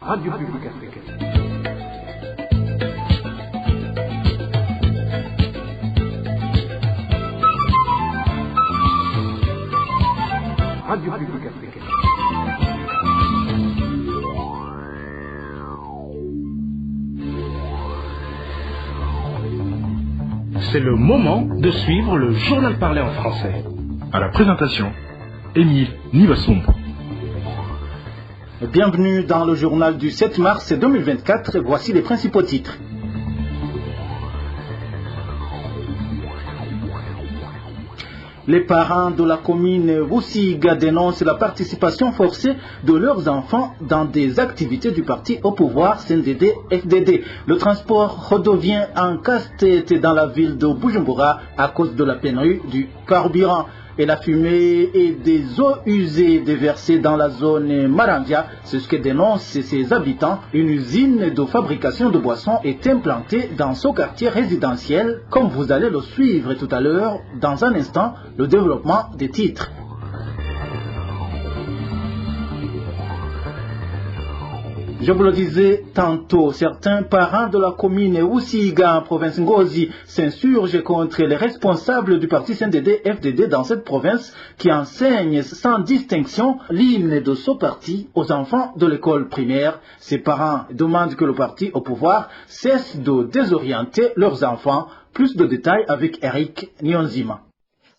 Radio Publique Africaine. Radio Publique Africaine. C'est le moment de suivre le journal parlé en français. À la présentation, Émile Nivasumbo. Bienvenue dans le journal du 7 mars 2024. Voici les principaux titres. Les parents de la commune Wusiga dénoncent la participation forcée de leurs enfants dans des activités du parti au pouvoir CNDD-FDD. Le transport redevient en casse-tête dans la ville de Bujumbura à cause de la pénurie du carburant. Et la fumée et des eaux usées déversées dans la zone Maranvia, c'est ce que dénoncent ses habitants. Une usine de fabrication de boissons est implantée dans ce quartier résidentiel, comme vous allez le suivre tout à l'heure. Dans un instant, le développement des titres. Je vous le disais tantôt, certains parents de la commune Wusiga en province Ngozi s'insurgent contre les responsables du parti CNDD-FDD dans cette province qui enseignent sans distinction l'hymne de ce parti aux enfants de l'école primaire. Ces parents demandent que le parti au pouvoir cesse de désorienter leurs enfants. Plus de détails avec Eric Nyonzima.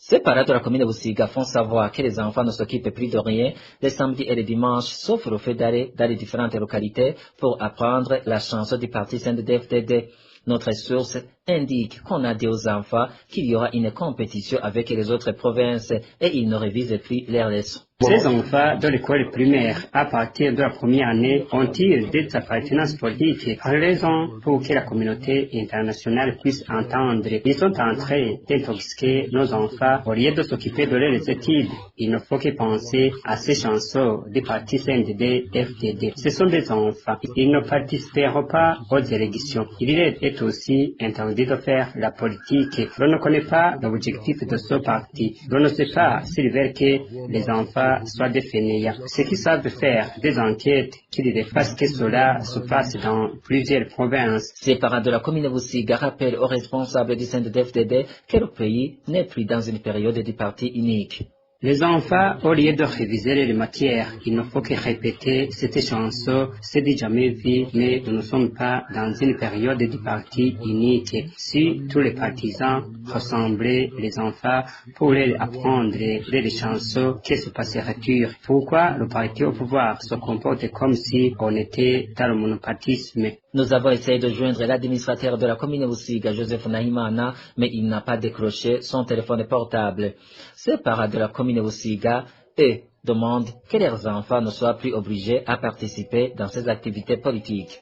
Ces parents de la commune de Wusiga font savoir que les enfants ne s'occupent plus de rien les samedis et les dimanches, sauf le fait d'aller dans les différentes localités pour apprendre la chanson du parti CNDD-FDD. Notre source indique qu'on a dit aux enfants qu'il y aura une compétition avec les autres provinces et ils ne révisent plus leurs leçons. Ces enfants de l'école primaire, à partir de la première année, ont-ils des appartenances politiques, raison pour que la communauté internationale puisse entendre. Ils sont en train d'intoxiquer nos enfants au lieu de s'occuper de leurs études. Il ne faut que penser à ces chansons des partis CNDD-FDD. Ce sont des enfants. Ils ne participeront pas aux élections. Il est aussi interdit de faire la politique. On ne connaît pas l'objectif de ce parti. On ne sait pas s'ils veulent que les enfants soient des fainéants. Ceux qui savent faire des enquêtes, qu'ils dépassent que cela se passe dans plusieurs provinces. Ces parents de la commune de Wusiga rappellent aux responsables du CNDD-FDD que le pays n'est plus dans une période du parti unique. Les enfants, au lieu de réviser les matières, il ne faut que répéter cette chanson, c'est déjà jamais vu, mais nous ne sommes pas dans une période du parti unique. Si tous les partisans ressemblaient les enfants pour les apprendre les chansons, que se passerait-il? Pourquoi le parti au pouvoir se comporte comme si on était dans le monopartisme? Nous avons essayé de joindre l'administrateur de la commune Wusiga, Joseph Nahimana, mais il n'a pas décroché son téléphone portable. Ces parents de la commune Wusiga, eux, demandent que leurs enfants ne soient plus obligés à participer dans ces activités politiques.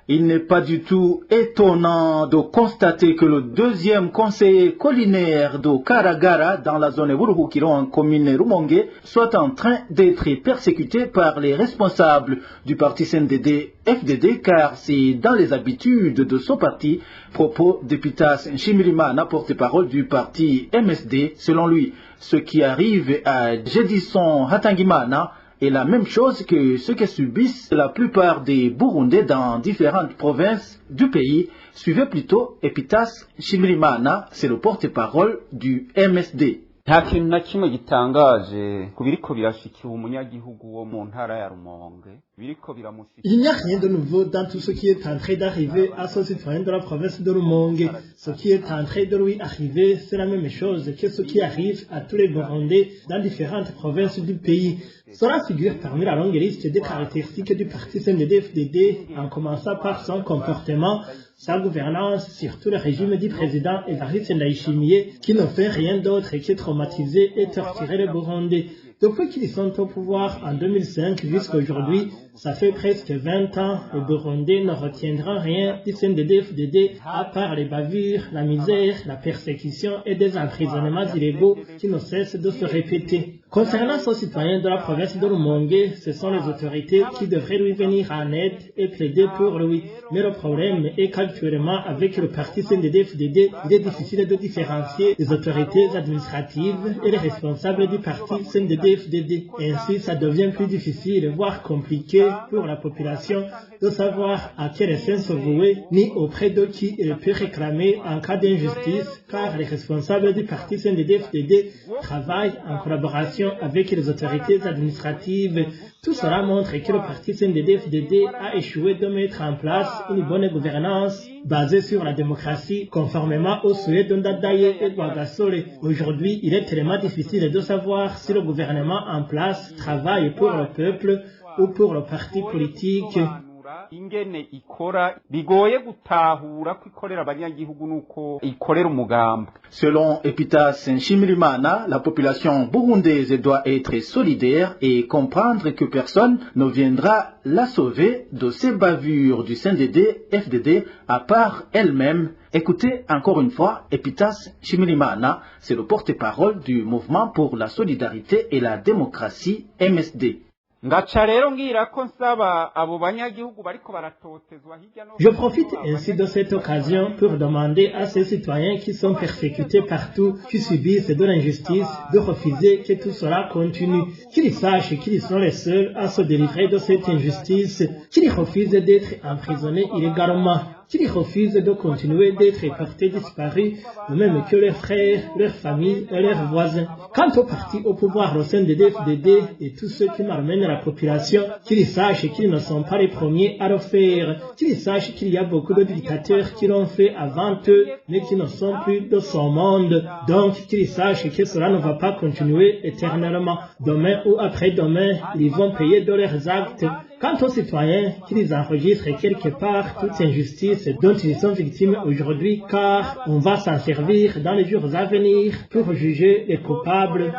Il n'est pas du tout étonnant de constater que le deuxième conseiller collinaire de Karagara dans la zone Buruhukiro en commune Rumonge soit en train d'être persécuté par les responsables du parti CNDD-FDD car c'est dans les habitudes de ce parti, propos de Pitas Nshimirimana, porte-parole du parti MSD. Selon lui, ce qui arrive à Jedison Hatangimana est la même chose que ce que subissent la plupart des Burundais dans différentes provinces du pays. Suivez plutôt Epitas Nshimirimana, c'est le porte-parole du MSD. nta kintu na kimwe gitangaje ku biriko birashikira umunyagihugu wo mu ntara ya Rumonge. Il n'y a rien de nouveau dans tout ce qui est en train d'arriver à ce citoyen de la province de Rumonge. Ce qui est en train de lui arriver, c'est la même chose que ce qui arrive à tous les Burundais dans différentes provinces du pays. Cela figure parmi la longue liste des caractéristiques du parti CNDD-FDD, en commençant par son comportement, sa gouvernance, surtout le régime du président Evariste Ndayishimiye, qui ne fait rien d'autre que traumatiser et torturer les Burundais. Depuis qu'ils sont au pouvoir en 2005 jusqu'à aujourd'hui, ça fait presque 20 ans, les Burundais ne retiendront rien du CNDD-FDD à part les bavures, la misère, la persécution et des emprisonnements illégaux qui ne cessent de se répéter. Concernant ce citoyen de la province de Rumongue, ce sont les autorités qui devraient lui venir en aide et plaider pour lui. Mais le problème est qu'actuellement, avec le parti CNDD-FDD, il est difficile de différencier les autorités administratives et les responsables du parti CNDD-FDD. Ainsi, ça devient plus difficile, voire compliqué pour la population de savoir à quel sens se vouer, ni auprès de qui il peut réclamer en cas d'injustice, car les responsables du parti CNDD-FDD travaillent en collaboration avec les autorités administratives. Tout cela montre que le parti CNDD-FDD a échoué de mettre en place une bonne gouvernance basée sur la démocratie, conformément aux souhaits d'Ondadaye et Rwagasore. Aujourd'hui, il est tellement difficile de savoir si le gouvernement en place travaille pour le peuple ou pour le parti politique. ingene ikora bigoye gutahura ko ikorera abanyagihugu nuko ikorera umugambi. Selon Epitas Nshimirimana, la population burundaise doit être solidaire et comprendre que personne ne viendra la sauver de ces bavures du CNDD-FDD à part elle-même. Écoutez encore une fois, Epitas Nshimirimana, c'est le porte-parole du mouvement pour la solidarité et la démocratie MSD. Je profite ainsi de cette occasion pour demander à ces citoyens qui sont persécutés partout, qui subissent de l'injustice, de refuser que tout cela continue, qu'ils sachent qu'ils sont les seuls à se délivrer de cette injustice, qu'ils refusent d'être emprisonnés illégalement, qu'ils refusent de continuer d'être portés disparus, de même que leurs frères, leurs familles et leurs voisins. Quant au parti au pouvoir au sein de DFDD et tous ceux qui malmènent la population, qu'ils sachent qu'ils ne sont pas les premiers à le faire, qu'ils sachent qu'il y a beaucoup de dictateurs qui l'ont fait avant eux, mais qui ne sont plus de son monde. Donc qu'ils sachent que cela ne va pas continuer éternellement. Demain ou après-demain, ils vont payer de leurs actes. Quant aux citoyens, qu'ils enregistrent quelque part toute injustice dont ils sont victimes aujourd'hui, car on va s'en servir dans les jours à venir pour juger les coupables.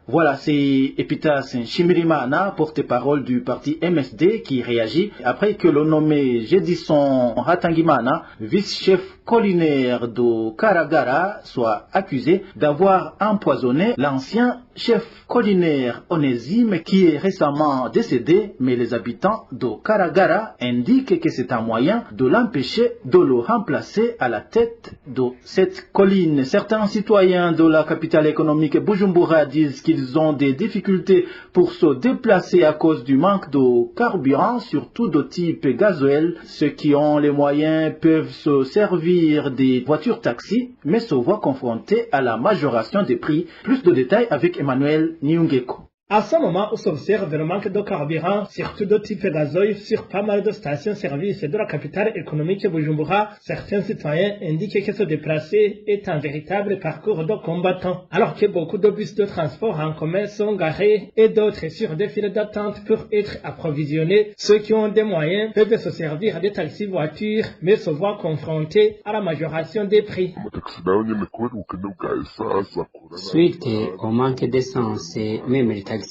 Voilà, c'est Epitas Nshimirimana, porte-parole du parti MSD, qui réagit après que le nommé Jedison Hatangimana, vice-chef collinaire de Karagara, soit accusé d'avoir empoisonné l'ancien chef collinaire Onésime qui est récemment décédé, mais les habitants de Karagara indiquent que c'est un moyen de l'empêcher de le remplacer à la tête de cette colline. Certains citoyens de la capitale économique Bujumbura disent qu'ils ont des difficultés pour se déplacer à cause du manque de carburant, surtout de type gasoil. Ceux qui ont les moyens peuvent se servir des voitures taxis, mais se voient confrontés à la majoration des prix. Plus de détails avec Emmanuel Nyungeko. À ce moment où s'observe le manque de carburant, surtout de type gazoil, sur pas mal de stations-service de la capitale économique Bujumbura, certains citoyens indiquent que se déplacer est un véritable parcours de combattant, alors que beaucoup de bus de transport en commun sont garés et d'autres sur des files d'attente pour être approvisionnés. Ceux qui ont des moyens peuvent se servir des taxis-voitures, mais se voient confrontés à la majoration des prix. Suite au manque d'essence, même les taxis-voitures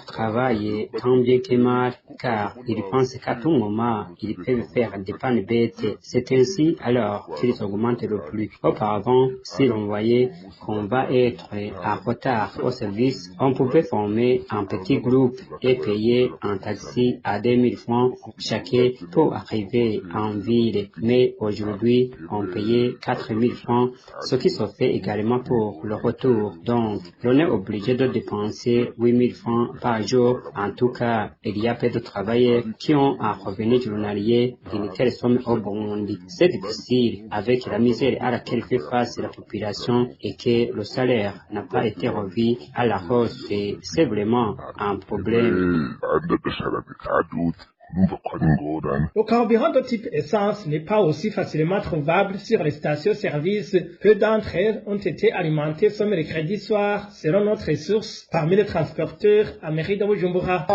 travaillent tant bien que mal, car ils pensent qu'à tout moment, ils peuvent faire des pannes bêtes. C'est ainsi alors qu'ils augmentent le prix. Auparavant, si l'on voyait qu'on va être en retard au service, on pouvait former un petit groupe et payer un taxi à 2000 francs chacun pour arriver en ville. Mais aujourd'hui, on payait 4000 francs, ce qui se fait également pour le retour. Donc, l'on est obligé de dépenser 8000 francs par jour. En tout cas, il y a peu de travailleurs qui ont un revenu journalier d'une telle somme au Burundi. C'est difficile avec la misère à laquelle fait face la population et que le salaire n'a pas été revu à la hausse. C'est vraiment un problème. Le carburant de type essence n'est pas aussi facilement trouvable sur les stations-service. Peu d'entre elles ont été alimentées ce mercredi soir, selon notre source, parmi les transporteurs à mairie de Bujumbura.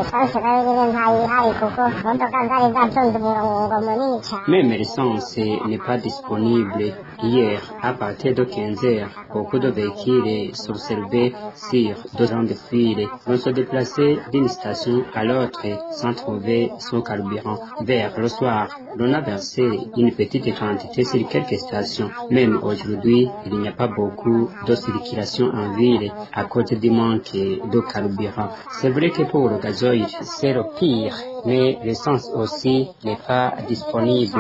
Même l'essence n'est pas disponible. Hier, à partir de 15h, beaucoup de véhicules s'observaient sur 2 ans de fil. On se déplaçait d'une station à l'autre sans trouver ce carburant. Vers le soir, l'on a versé une petite quantité sur quelques stations. Même aujourd'hui, il n'y a pas beaucoup de circulation en ville à cause du manque de carburant. C'est vrai que pour le gazoil, c'est le pire, mais l'essence aussi n'est pas disponible.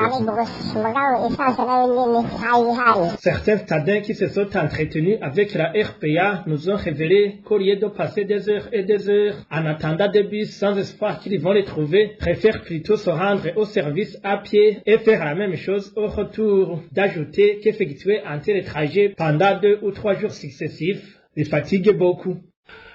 Certains stadins qui se sont entretenus avec la RPA nous ont révélé qu'au lieu de passer des heures et des heures en attendant des bus sans espoir qu'ils vont les trouver, préfèrent plutôt se rendre au service à pied et faire la même chose au retour. D'ajouter qu'effectuer un tel trajet pendant 2 ou 3 jours successifs les fatigue beaucoup.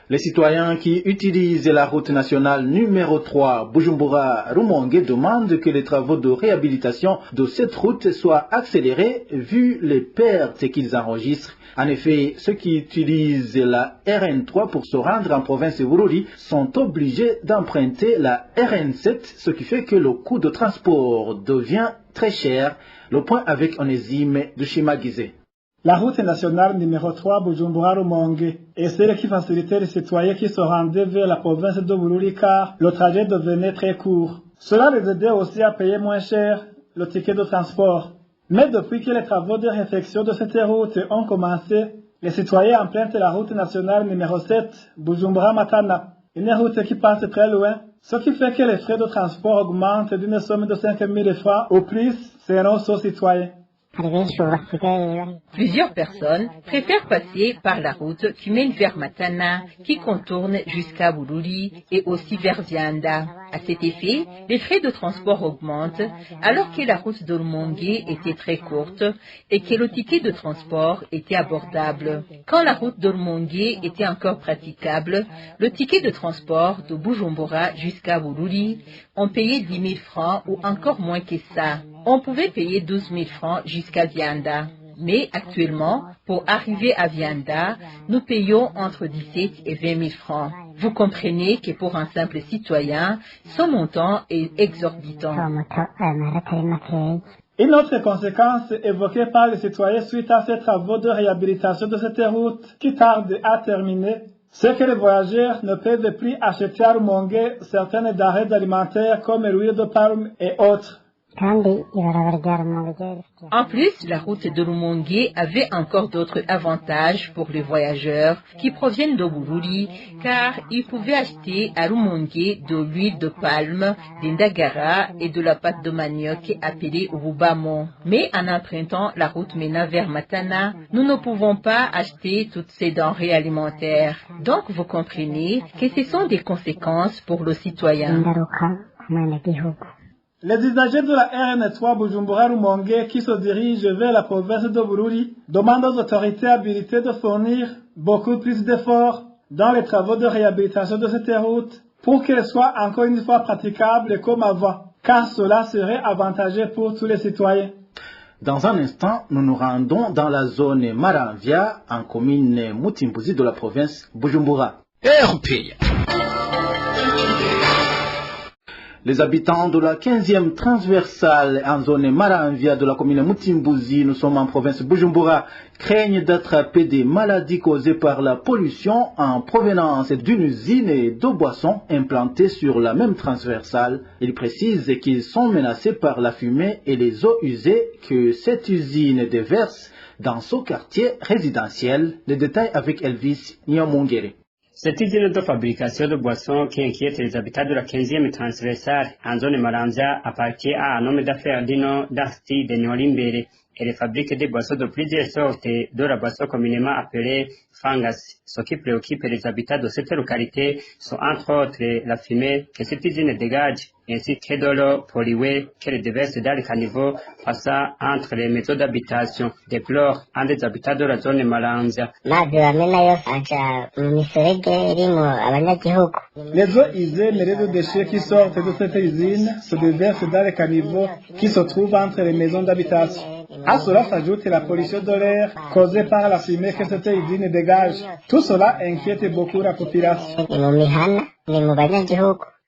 Les citoyens qui utilisent la route nationale numéro 3 Bujumbura-Rumongue demandent que les travaux de réhabilitation de cette route soient accélérés vu les pertes qu'ils enregistrent. En effet, ceux qui utilisent la RN3 pour se rendre en province de Bururi sont obligés d'emprunter la RN7, ce qui fait que le coût de transport devient très cher. Le point avec Onésime de Chimaguizé. La route nationale numéro 3 Bujumbura-Rumongue est celle qui facilitait les citoyens qui se rendaient vers la province de Bururi car le trajet devenait très court. Cela les aidait aussi à payer moins cher le ticket de transport. Mais depuis que les travaux de réfection de cette route ont commencé, les citoyens empruntent la route nationale numéro 7 Bujumbura-Matana, une route qui passe très loin, ce qui fait que les frais de transport augmentent d'une somme de 5 000 francs au plus seront aux citoyens. Plusieurs personnes préfèrent passer par la route qui mène vers Matana, qui contourne jusqu'à Bururi et aussi vers Vianda. À cet effet, les frais de transport augmentent alors que la route de Rumongue était très courte et que le ticket de transport était abordable. Quand la route de Rumongue était encore praticable, le ticket de transport de Bujumbura jusqu'à Bururi, on payait 10 000 francs ou encore moins que ça. On pouvait payer 12 000 francs jusqu'à Vianda. Mais actuellement, pour arriver à Vianda, nous payons entre 17 et 20 000 francs. Vous comprenez que pour un simple citoyen, ce montant est exorbitant. Une autre conséquence évoquée par les citoyens suite à ces travaux de réhabilitation de cette route qui tarde à terminer, c'est que les voyageurs ne peuvent plus acheter à Rumongue certaines denrées alimentaires comme l'huile de palme et autres. En plus, la route de Rumongue avait encore d'autres avantages pour les voyageurs qui proviennent de Bururi, car ils pouvaient acheter à Rumongue de l'huile de palme, des ndagara et de la pâte de manioc appelée rubamo. Mais en empruntant la route menant vers Matana, nous ne pouvons pas acheter toutes ces denrées alimentaires. Donc vous comprenez que ce sont des conséquences pour le citoyen. Les usagers de la RN3 Bujumbura-Rumongue qui se dirigent vers la province de Bururi demandent aux autorités habilitées de fournir beaucoup plus d'efforts dans les travaux de réhabilitation de cette route pour qu'elle soit encore une fois praticable comme avant, car cela serait avantageux pour tous les citoyens. Dans un instant, nous nous rendons dans la zone Maranvia, en commune Mutimbuzi de la province Bujumbura. RPA. Les habitants de la 15e transversale en zone Maranvia de la commune Mutimbuzi, nous sommes en province Bujumbura, craignent d'attraper des maladies causées par la pollution en provenance d'une usine d'eau boisson implantée sur la même transversale. Ils précisent qu'ils sont menacés par la fumée et les eaux usées que cette usine déverse dans ce quartier résidentiel. Les détails avec Elvis Nyamongere. Cette usine de fabrication de boissons qui inquiète les habitants de la 15e transversale en zone Maranvia appartient à un homme d'affaires du nom d'Aristide Nyolimbere. Elle fabrique des boissons de plusieurs sortes, de la boisson communément appelée fangas. Ce qui préoccupe les habitants de cette localité sont entre autres la fumée que cette usine dégage, ainsi que de l'eau polluée qu'elle déverse dans les caniveaux passant entre les maisons d'habitation, déplore un des habitants de la zone Maranvia. Les eaux usées mêlées de déchets qui sortent de cette usine se déversent dans les caniveaux qui se trouvent entre les maisons d'habitation. À cela s'ajoute la pollution de l'air causée par la fumée que cette usine dégage. Tout cela inquiète beaucoup la population.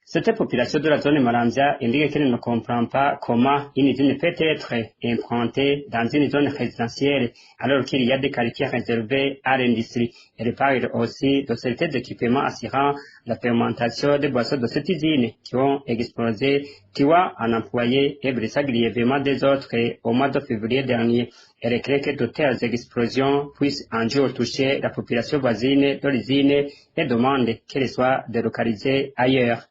Cette population de la zone Maramvya indique qu'elle ne comprend pas comment une usine peut être implantée dans une zone résidentielle alors qu'il y a des quartiers réservés à l'industrie. Elle parle aussi de certains équipements assurant la fermentation des boissons de cette usine qui ont explosé, tuant un employé et blessant grièvement des autres au mois de février dernier. Elle craint que de telles explosions puissent un jour toucher la population voisine de l'usine et demande qu'elle soit délocalisée ailleurs.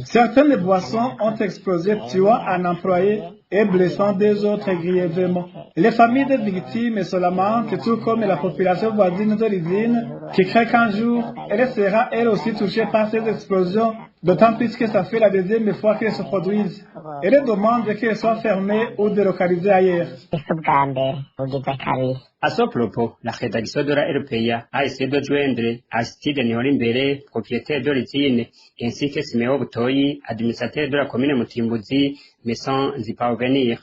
Certaines boissons ont explosé, tuant un employé et blessant des autres grièvement. Les familles des victimes se lamentent, tout comme la population voisine de l'usine, qui craint qu'un jour, elle sera elle aussi touchée par ces explosions, d'autant plus que ça fait la deuxième fois qu'elles se produisent. Elle demande qu'elles soient fermées ou délocalisées ailleurs. À ce propos, la rédaction de la RPA a essayé de joindre Aristide Nihorimbere, propriétaire de l'usine, ainsi que Simeo Butoyi, administrateur de la commune Mutimbuzi, mais sans y parvenir.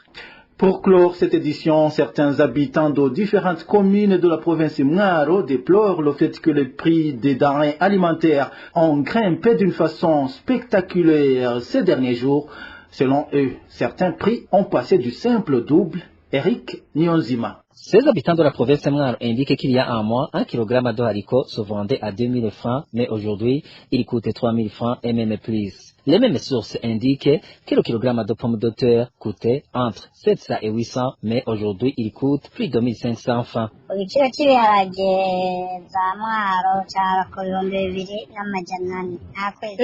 Pour clore cette édition, certains habitants de différentes communes de la province Mwaro déplorent le fait que les prix des denrées alimentaires ont grimpé d'une façon spectaculaire ces derniers jours. Selon eux, certains prix ont passé du simple au double. Eric Nyonzima. Ces habitants de la province Mwaro indiquent qu'il y a un mois, 1 kg de haricots se vendait à 2000 francs, mais aujourd'hui, il coûte 3000 francs et même plus. Les mêmes sources indiquent que le kilogramme de pommes de terre coûtait entre 700 et 800, mais aujourd'hui, il coûte plus de 1500 francs. Un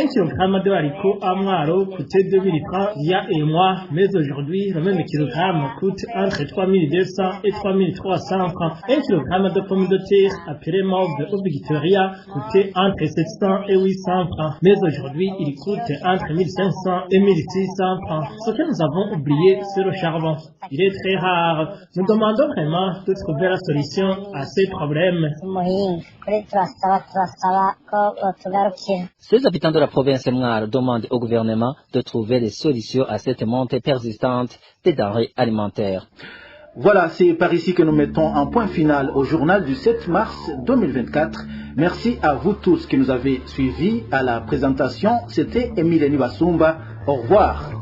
kilogramme de haricots à Mwaro coûtait 2000 francs il y a un mois, mais aujourd'hui, le même kilogramme coûte entre 3200 et 3300 francs. Un kilogramme de pommes de terre appelé mauve au Victoria coûtait entre 700 et 800 francs, mais aujourd'hui, il coûte entre 1500 et 1600 francs. Ce que nous avons oublié, c'est le charbon. Il est très rare. Nous demandons vraiment de trouver la solution à ces problèmes. Ces habitants de la province Mwaro demandent au gouvernement de trouver des solutions à cette montée persistante des denrées alimentaires. Voilà, c'est par ici que nous mettons un point final au journal du 7 mars 2024. Merci à vous tous qui nous avez suivis à la présentation. C'était Émile Nibasumba. Au revoir.